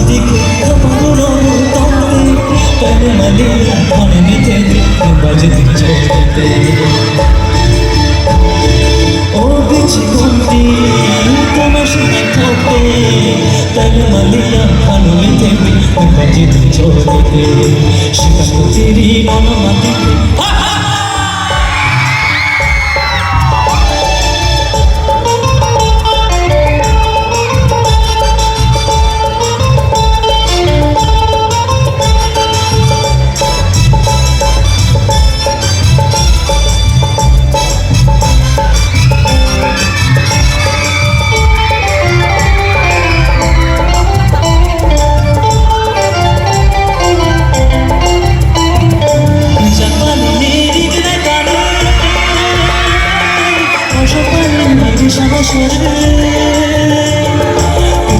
দিকে খবর তবে তবে মানে মনে নিতে বাজে চলতে ও বিচি গন্ডি তোমার সাথে থাকতে তবে মালিয়া ভালো নিতে বাজে চলতে সেখানে তেরি মামা মাতিতে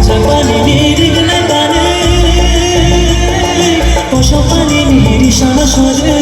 Japani nirig na tane, Poshopani niri shana shore.